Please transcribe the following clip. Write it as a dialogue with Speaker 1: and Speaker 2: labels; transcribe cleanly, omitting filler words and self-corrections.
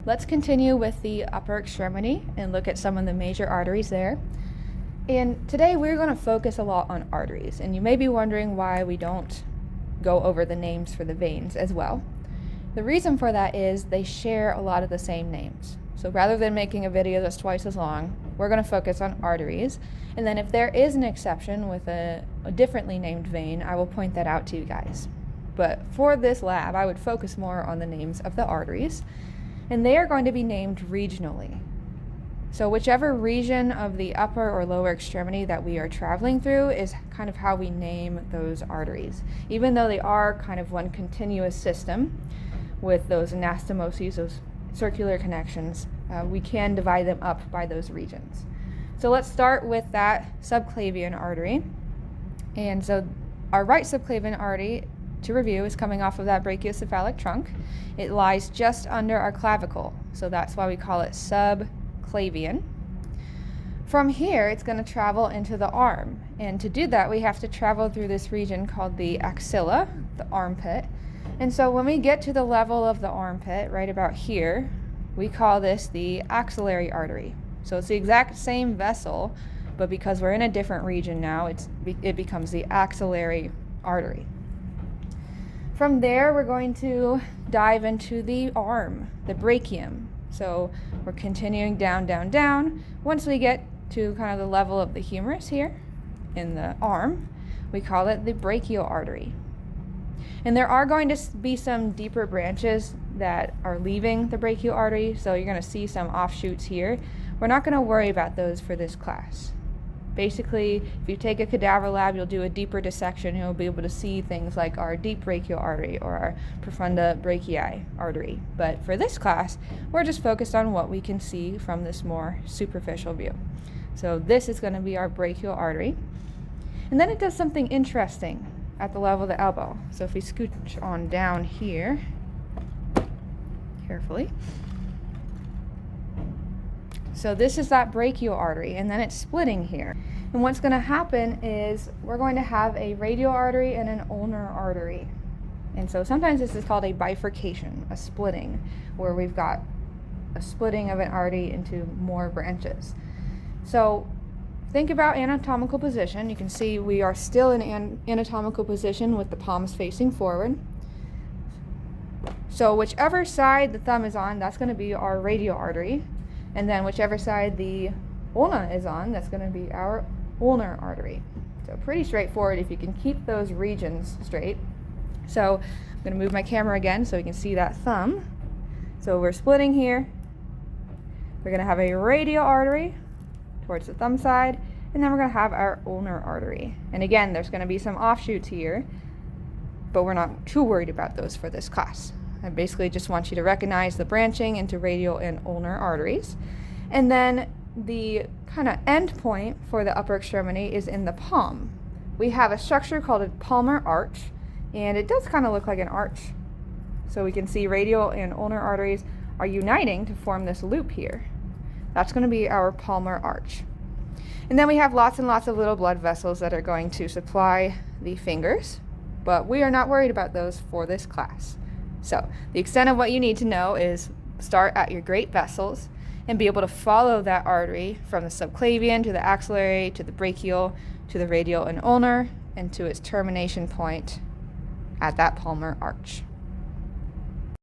Speaker 1: let's continue with the upper extremity and look at some of the major arteries there. And today we're going to focus a lot on arteries, and you may be wondering why we don't go over the names for the veins as well. The reason for that is they share a lot of the same names. So rather than making a video that's twice as long, we're going to focus on arteries. And then if there is an exception with a differently named vein, I will point that out to you guys. But for this lab, I would focus more on the names of the arteries. And they are going to be named regionally. So whichever region of the upper or lower extremity that we are traveling through is kind of how we name those arteries. Even though they are kind of one continuous system with those anastomoses, those circular connections, we can divide them up by those regions. So let's start with that subclavian artery. And so our right subclavian artery, to review, is coming off of that brachiocephalic trunk. It lies just under our clavicle, so that's why we call it subclavian. From here, it's going to travel into the arm, and to do that, we have to travel through this region called the axilla, the armpit. And so when we get to the level of the armpit, right about here, we call this the axillary artery. So it's the exact same vessel, but because we're in a different region now, it becomes the axillary artery. From there, we're going to dive into the arm, the brachium. So we're continuing down, down, down. Once we get to kind of the level of the humerus here in the arm, we call it the brachial artery. And there are going to be some deeper branches that are leaving the brachial artery, so you're going to see some offshoots here. We're not going to worry about those for this class. Basically, if you take a cadaver lab, you'll do a deeper dissection, and you'll be able to see things like our deep brachial artery or our profunda brachii artery. But for this class, we're just focused on what we can see from this more superficial view. So this is going to be our brachial artery. And then it does something interesting at the level of the elbow. So if we scooch on down here, carefully. So this is that brachial artery, and then it's splitting here. And what's going to happen is we're going to have a radial artery and an ulnar artery. And so sometimes this is called a bifurcation, a splitting, where we've got a splitting of an artery into more branches. So think about anatomical position. You can see we are still in anatomical position with the palms facing forward. So whichever side the thumb is on, that's going to be our radial artery. And then whichever side the ulna is on, that's going to be our ulnar artery. So pretty straightforward if you can keep those regions straight. So I'm going to move my camera again so we can see that thumb. So we're splitting here. We're going to have a radial artery towards the thumb side, and then we're going to have our ulnar artery. And again, there's going to be some offshoots here, but we're not too worried about those for this class. I basically just want you to recognize the branching into radial and ulnar arteries. And then the kind of end point for the upper extremity is in the palm. We have a structure called a palmar arch, and it does kind of look like an arch. So we can see radial and ulnar arteries are uniting to form this loop here. That's going to be our palmar arch. And then we have lots and lots of little blood vessels that are going to supply the fingers, but we are not worried about those for this class. So the extent of what you need to know is start at your great vessels and be able to follow that artery from the subclavian to the axillary to the brachial to the radial and ulnar and to its termination point at that palmar arch.